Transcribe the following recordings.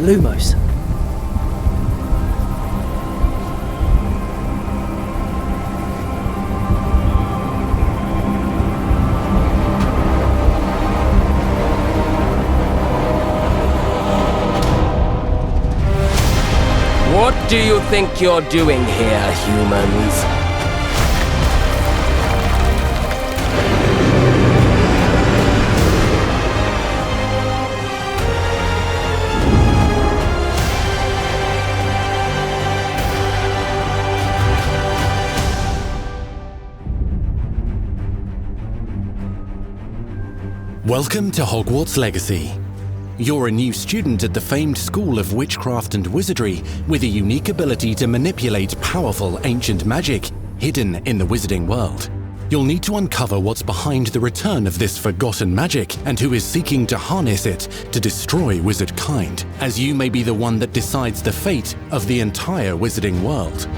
Lumos. What do you think you're doing here, humans? Welcome to Hogwarts Legacy. You're a new student at the famed School of Witchcraft and Wizardry with a unique ability to manipulate powerful ancient magic hidden in the wizarding world. You'll need to uncover what's behind the return of this forgotten magic and who is seeking to harness it to destroy wizard kind, as you may be the one that decides the fate of the entire wizarding world.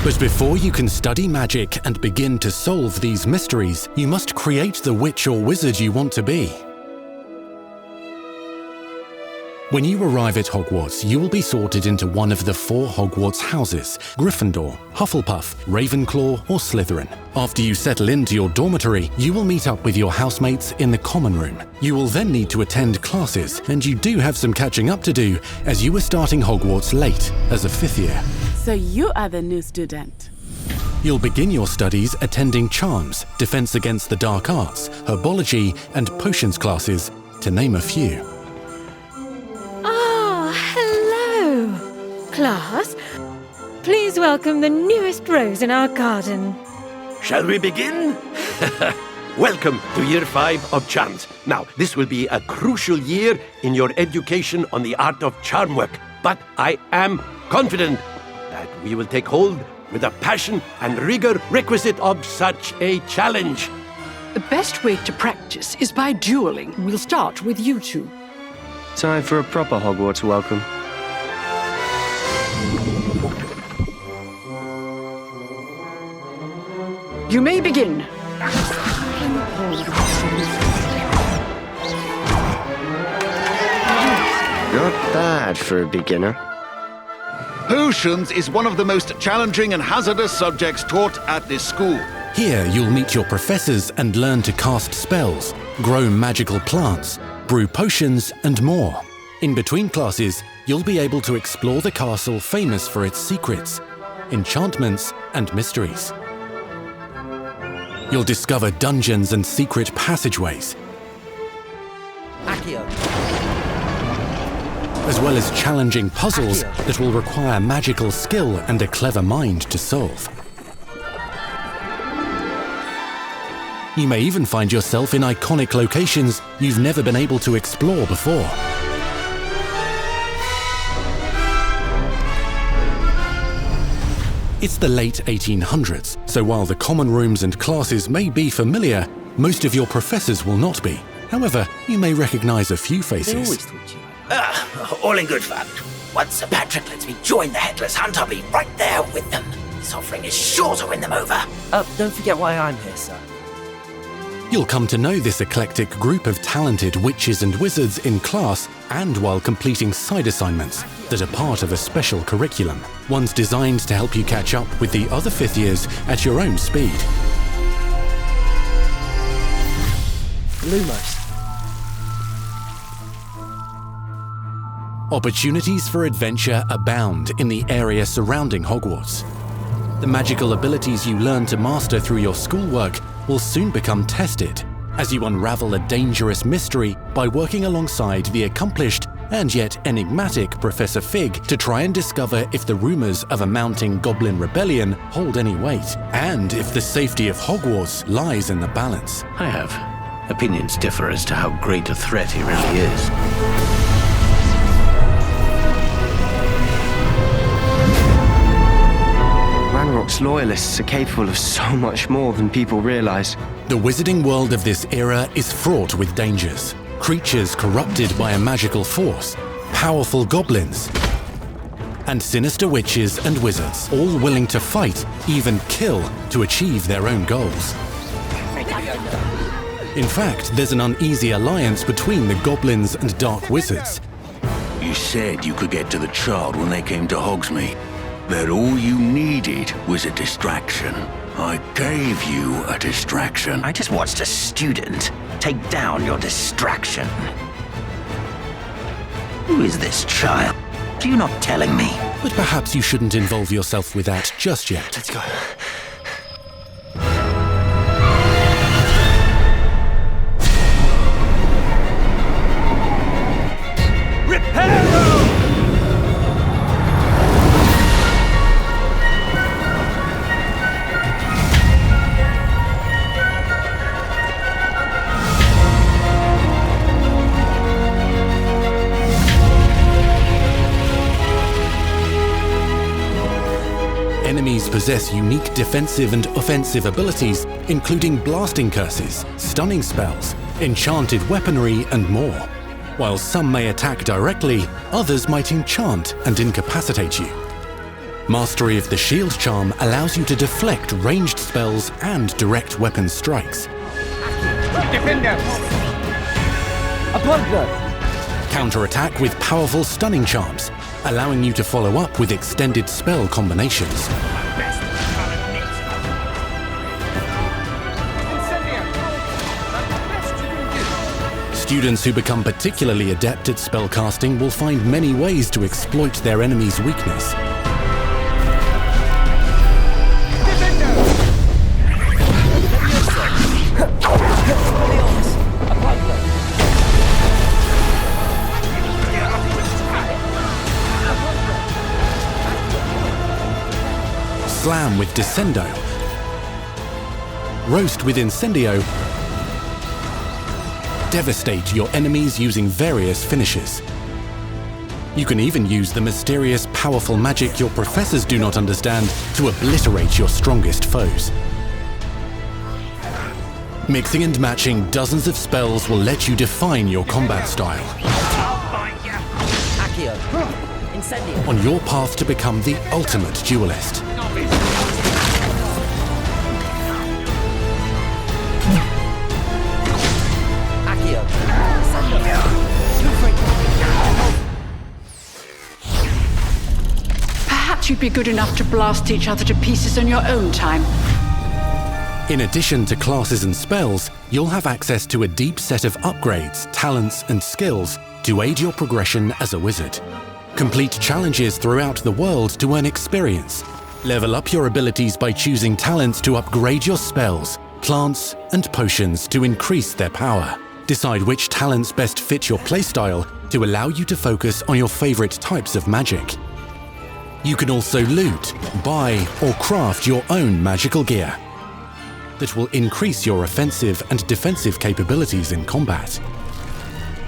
But before you can study magic and begin to solve these mysteries, you must create the witch or wizard you want to be. When you arrive at Hogwarts, you will be sorted into one of the 4 Hogwarts houses: Gryffindor, Hufflepuff, Ravenclaw, or Slytherin. After you settle into your dormitory, you will meet up with your housemates in the common room. You will then need to attend classes, and you do have some catching up to do, as you are starting Hogwarts late as a 5th year. So you are the new student. You'll begin your studies attending Charms, Defense Against the Dark Arts, Herbology, and Potions classes, to name a few. Hello, class. Please welcome the newest rose in our garden. Shall we begin? Welcome to Year 5 of Charms. Now, this will be a crucial year in your education on the art of charm work, but I am confident that we will take hold with the passion and rigor requisite of such a challenge. The best way to practice is by dueling. We'll start with you two. Time for a proper Hogwarts welcome. You may begin. Not bad for a beginner. Potions is one of the most challenging and hazardous subjects taught at this school. Here you'll meet your professors and learn to cast spells, grow magical plants, brew potions, and more. In between classes, you'll be able to explore the castle famous for its secrets, enchantments, and mysteries. You'll discover dungeons and secret passageways, as well as challenging puzzles that will require magical skill and a clever mind to solve. You may even find yourself in iconic locations you've never been able to explore before. It's the late 1800s, so while the common rooms and classes may be familiar, most of your professors will not be. However, you may recognize a few faces. All in good fun. Once Sir Patrick lets me join the Headless Hunt, I'll be right there with them. This offering is sure to win them over. Don't forget why I'm here, sir. You'll come to know this eclectic group of talented witches and wizards in class and while completing side assignments that are part of a special curriculum, ones designed to help you catch up with the other 5th years at your own speed. Lumos. Opportunities for adventure abound in the area surrounding Hogwarts. The magical abilities you learn to master through your schoolwork will soon become tested as you unravel a dangerous mystery by working alongside the accomplished and yet enigmatic Professor Fig to try and discover if the rumors of a mounting goblin rebellion hold any weight, and if the safety of Hogwarts lies in the balance. I have. Opinions differ as to how great a threat he really is. Ranrock's loyalists are capable of so much more than people realize. The wizarding world of this era is fraught with dangers. Creatures corrupted by a magical force, powerful goblins, and sinister witches and wizards, all willing to fight, even kill, to achieve their own goals. In fact, there's an uneasy alliance between the goblins and dark wizards. You said you could get to the child when they came to Hogsmeade. That all you needed was a distraction. I gave you a distraction. I just watched a student take down your distraction. Who is this child? Are you not telling me? But perhaps you shouldn't involve yourself with that just yet. Let's go. Enemies possess unique defensive and offensive abilities, including blasting curses, stunning spells, enchanted weaponry, and more. While some may attack directly, others might enchant and incapacitate you. Mastery of the shield charm allows you to deflect ranged spells and direct weapon strikes. Defender! Counterattack with powerful stunning charms, allowing you to follow up with extended spell combinations. Students who become particularly adept at spellcasting will find many ways to exploit their enemy's weakness. Slam with Descendo, Roast with Incendio, devastate your enemies using various finishes. You can even use the mysterious, powerful magic your professors do not understand to obliterate your strongest foes. Mixing and matching dozens of spells will let you define your combat style. On your path to become the ultimate duelist. Perhaps you'd be good enough to blast each other to pieces on your own time. In addition to classes and spells, you'll have access to a deep set of upgrades, talents, and skills to aid your progression as a wizard. Complete challenges throughout the world to earn experience. Level up your abilities by choosing talents to upgrade your spells, plants, and potions to increase their power. Decide which talents best fit your playstyle to allow you to focus on your favorite types of magic. You can also loot, buy, or craft your own magical gear that will increase your offensive and defensive capabilities in combat.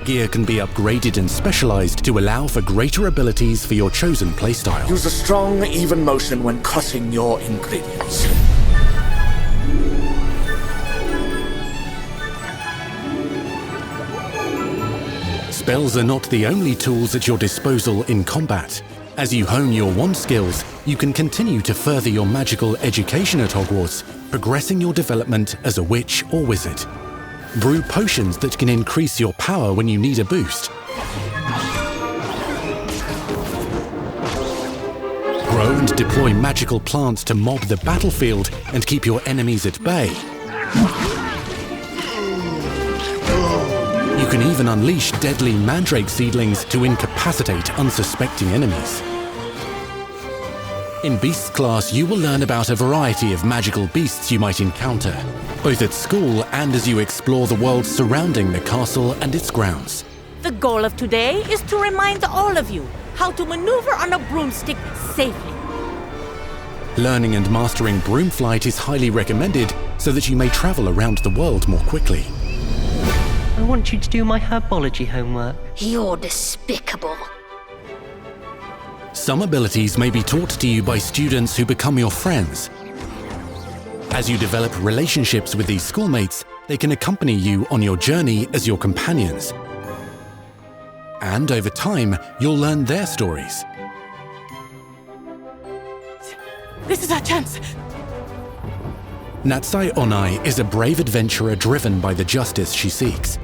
Gear can be upgraded and specialized to allow for greater abilities for your chosen playstyle. Use a strong, even motion when cutting your ingredients. Spells are not the only tools at your disposal in combat. As you hone your wand skills, you can continue to further your magical education at Hogwarts, progressing your development as a witch or wizard. Brew potions that can increase your power when you need a boost. Grow and deploy magical plants to mob the battlefield and keep your enemies at bay. You can even unleash deadly mandrake seedlings to incapacitate unsuspecting enemies. In Beasts class, you will learn about a variety of magical beasts you might encounter, both at school and as you explore the world surrounding the castle and its grounds. The goal of today is to remind all of you how to maneuver on a broomstick safely. Learning and mastering broom flight is highly recommended so that you may travel around the world more quickly. I want you to do my herbology homework. You're despicable. Some abilities may be taught to you by students who become your friends. As you develop relationships with these schoolmates, they can accompany you on your journey as your companions. And over time, you'll learn their stories. This is our chance. Natsai Onai is a brave adventurer driven by the justice she seeks.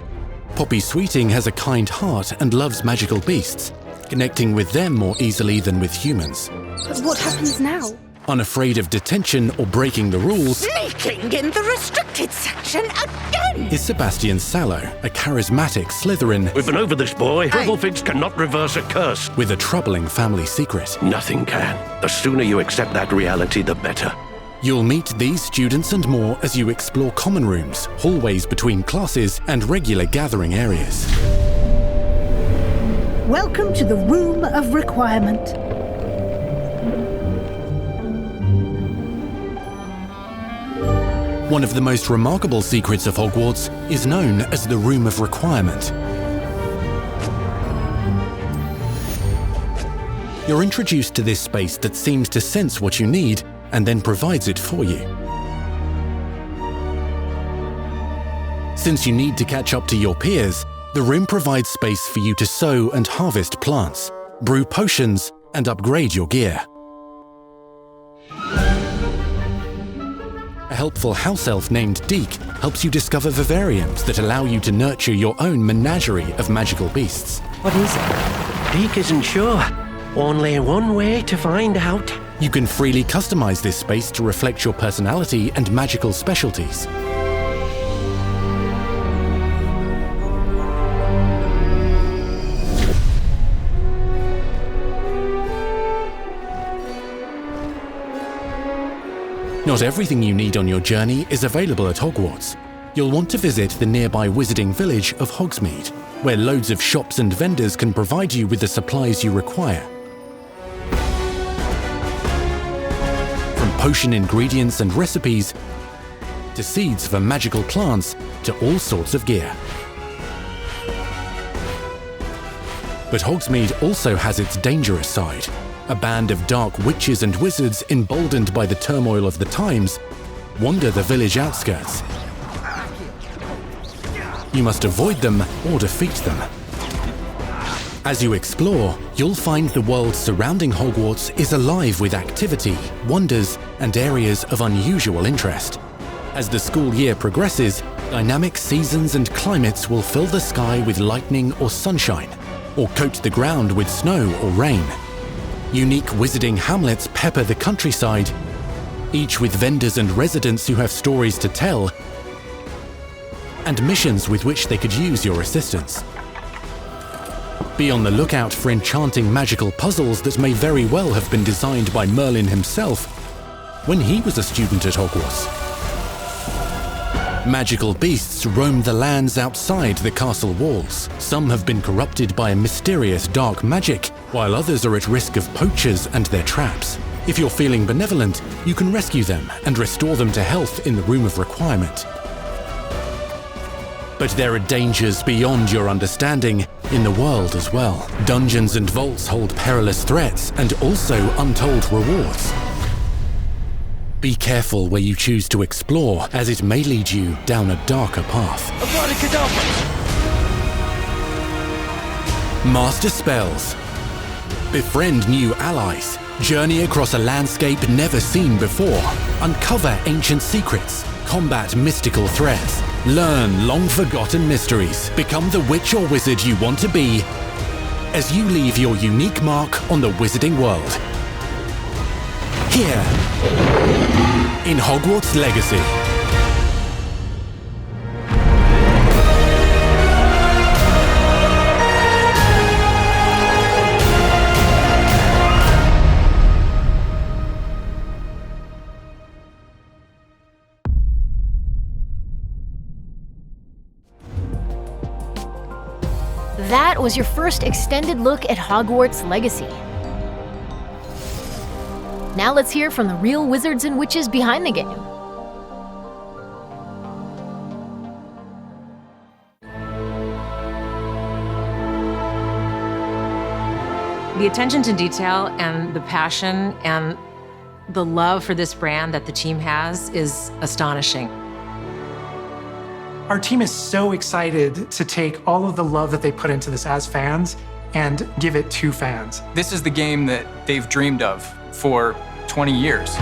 Poppy Sweeting has a kind heart and loves magical beasts, connecting with them more easily than with humans. But what happens now? Unafraid of detention or breaking the rules, Sneaking in the restricted section again! is Sebastian Sallow, a charismatic Slytherin. We've been over this, boy. Grifflefigs cannot reverse a curse. With a troubling family secret. Nothing can. The sooner you accept that reality, the better. You'll meet these students and more as you explore common rooms, hallways between classes, and regular gathering areas. Welcome to the Room of Requirement. One of the most remarkable secrets of Hogwarts is known as the Room of Requirement. You're introduced to this space that seems to sense what you need and then provides it for you. Since you need to catch up to your peers, the room provides space for you to sow and harvest plants, brew potions, and upgrade your gear. A helpful house elf named Deke helps you discover vivariums that allow you to nurture your own menagerie of magical beasts. What is it? Deke isn't sure. Only one way to find out. You can freely customize this space to reflect your personality and magical specialties. Not everything you need on your journey is available at Hogwarts. You'll want to visit the nearby wizarding village of Hogsmeade, where loads of shops and vendors can provide you with the supplies you require. From potion ingredients and recipes, to seeds for magical plants, to all sorts of gear. But Hogsmeade also has its dangerous side. A band of dark witches and wizards emboldened by the turmoil of the times wander the village outskirts. You must avoid them or defeat them. As you explore, you'll find the world surrounding Hogwarts is alive with activity, wonders, and areas of unusual interest. As the school year progresses, dynamic seasons and climates will fill the sky with lightning or sunshine, or coat the ground with snow or rain. Unique wizarding hamlets pepper the countryside, each with vendors and residents who have stories to tell, and missions with which they could use your assistance. Be on the lookout for enchanting magical puzzles that may very well have been designed by Merlin himself when he was a student at Hogwarts. Magical beasts roam the lands outside the castle walls. Some have been corrupted by a mysterious dark magic, while others are at risk of poachers and their traps. If you're feeling benevolent, you can rescue them and restore them to health in the Room of Requirement. But there are dangers beyond your understanding in the world as well. Dungeons and vaults hold perilous threats and also untold rewards. Be careful where you choose to explore, as it may lead you down a darker path. Master spells. Befriend new allies. Journey across a landscape never seen before. Uncover ancient secrets. Combat mystical threats. Learn long-forgotten mysteries. Become the witch or wizard you want to be as you leave your unique mark on the wizarding world. Here, in Hogwarts Legacy. That was your first extended look at Hogwarts Legacy. Now let's hear from the real wizards and witches behind the game. The attention to detail and the passion and the love for this brand that the team has is astonishing. Our team is so excited to take all of the love that they put into this as fans and give it to fans. This is the game that they've dreamed of for 20 years.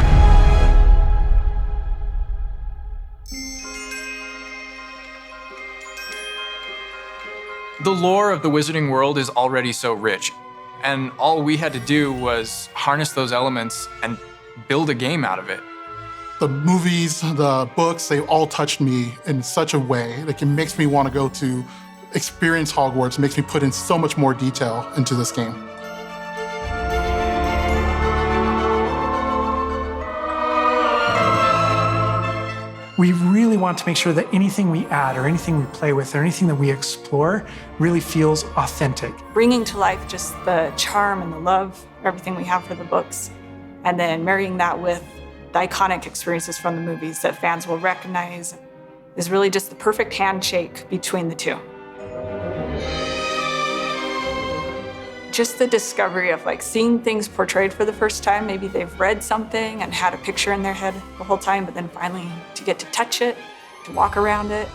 The lore of the Wizarding World is already so rich, and all we had to do was harness those elements and build a game out of it. The movies, the books, they all touched me in such a way. Like, it makes me want to go to experience Hogwarts, makes me put in so much more detail into this game. We really want to make sure that anything we add or anything we play with or anything that we explore really feels authentic. Bringing to life just the charm and the love, everything we have for the books, and then marrying that with the iconic experiences from the movies that fans will recognize is really just the perfect handshake between the two. Just the discovery of like seeing things portrayed for the first time. Maybe they've read something and had a picture in their head the whole time, but then finally to get to touch it, to walk around it.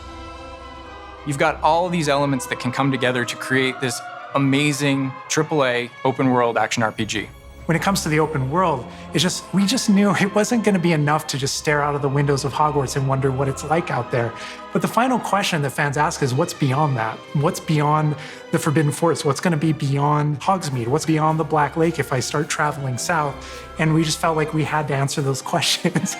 You've got all of these elements that can come together to create this amazing AAA open world action RPG. When it comes to the open world, we just knew it wasn't going to be enough to just stare out of the windows of Hogwarts and wonder what it's like out there. But the final question that fans ask is, what's beyond that? What's beyond the Forbidden Forest? What's going to be beyond Hogsmeade? What's beyond the Black Lake if I start traveling south? And we just felt like we had to answer those questions.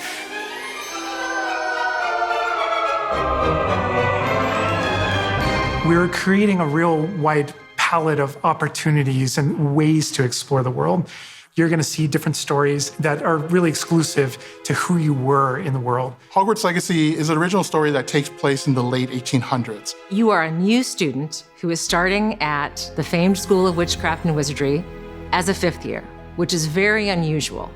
We were creating a real wide palette of opportunities and ways to explore the world. You're going to see different stories that are really exclusive to who you were in the world. Hogwarts Legacy is an original story that takes place in the late 1800s. You are a new student who is starting at the famed School of Witchcraft and Wizardry as a 5th year, which is very unusual.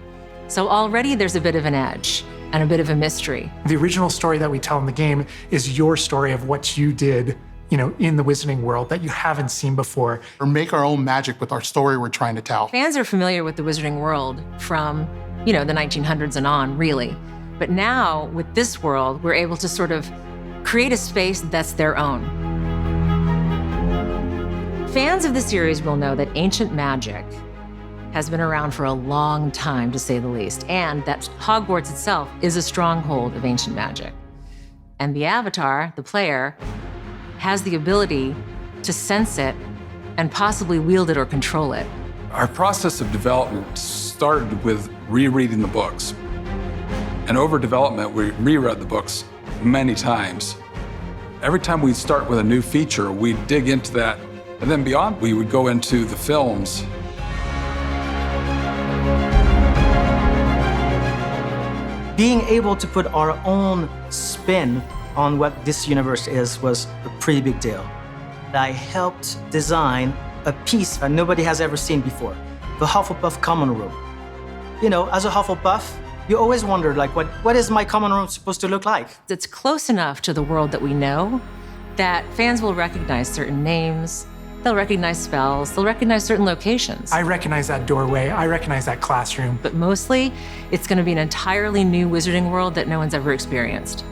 So already there's a bit of an edge and a bit of a mystery. The original story that we tell in the game is your story of what you did, in the Wizarding World that you haven't seen before. Or make our own magic with our story we're trying to tell. Fans are familiar with the Wizarding World from, the 1900s and on, really. But now, with this world, we're able to sort of create a space that's their own. Fans of the series will know that ancient magic has been around for a long time, to say the least, and that Hogwarts itself is a stronghold of ancient magic. And the Avatar, the player, has the ability to sense it and possibly wield it or control it. Our process of development started with rereading the books. And over development, we reread the books many times. Every time we'd start with a new feature, we'd dig into that. And then beyond, we would go into the films. Being able to put our own spin on what this universe is was a pretty big deal. I helped design a piece that nobody has ever seen before, the Hufflepuff common room. As a Hufflepuff, you always wonder, what is my common room supposed to look like? It's close enough to the world that we know that fans will recognize certain names, they'll recognize spells, they'll recognize certain locations. I recognize that doorway, I recognize that classroom. But mostly, it's going to be an entirely new Wizarding World that no one's ever experienced.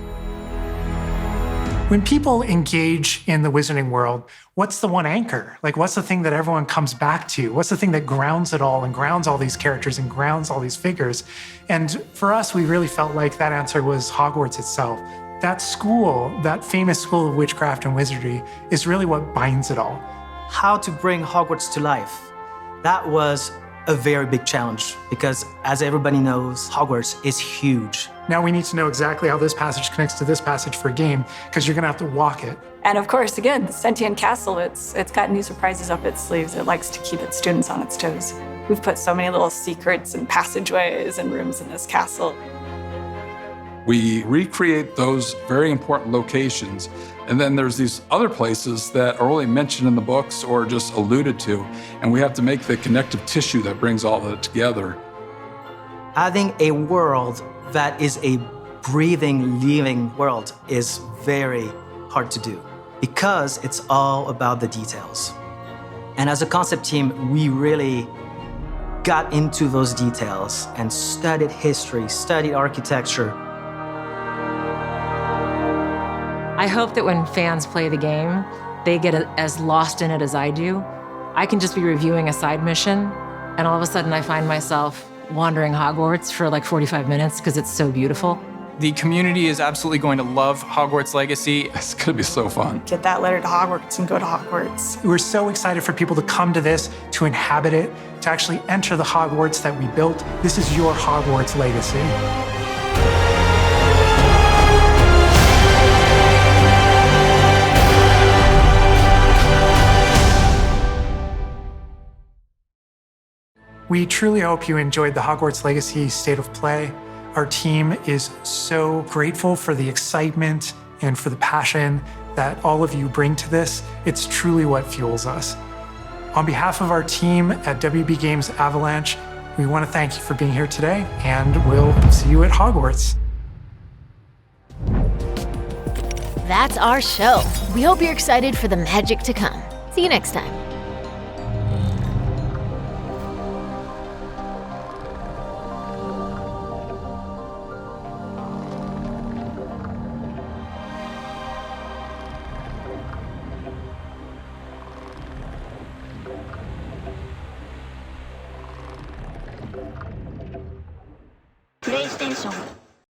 When people engage in the Wizarding World, what's the one anchor? What's the thing that everyone comes back to? What's the thing that grounds it all and grounds all these characters and grounds all these figures? And for us, we really felt like that answer was Hogwarts itself. That school, that famous School of Witchcraft and Wizardry, is really what binds it all. How to bring Hogwarts to life. That was a very big challenge because, as everybody knows, Hogwarts is huge. Now we need to know exactly how this passage connects to this passage for a game, because you're going to have to walk it. And of course, again, the Sentient Castle, it's got new surprises up its sleeves. It likes to keep its students on its toes. We've put so many little secrets and passageways and rooms in this castle. We recreate those very important locations, and then there's these other places that are only mentioned in the books or just alluded to, and we have to make the connective tissue that brings all of it together. Having a world that is a breathing, living world is very hard to do because it's all about the details. And as a concept team, we really got into those details and studied history, studied architecture. I hope that when fans play the game, they get as lost in it as I do. I can just be reviewing a side mission, and all of a sudden I find myself wandering Hogwarts for 45 minutes because it's so beautiful. The community is absolutely going to love Hogwarts Legacy. It's going to be so fun. Get that letter to Hogwarts and go to Hogwarts. We're so excited for people to come to this, to inhabit it, to actually enter the Hogwarts that we built. This is your Hogwarts Legacy. We truly hope you enjoyed the Hogwarts Legacy State of Play. Our team is so grateful for the excitement and for the passion that all of you bring to this. It's truly what fuels us. On behalf of our team at WB Games Avalanche, we want to thank you for being here today, and we'll see you at Hogwarts. That's our show. We hope you're excited for the magic to come. See you next time. PlayStation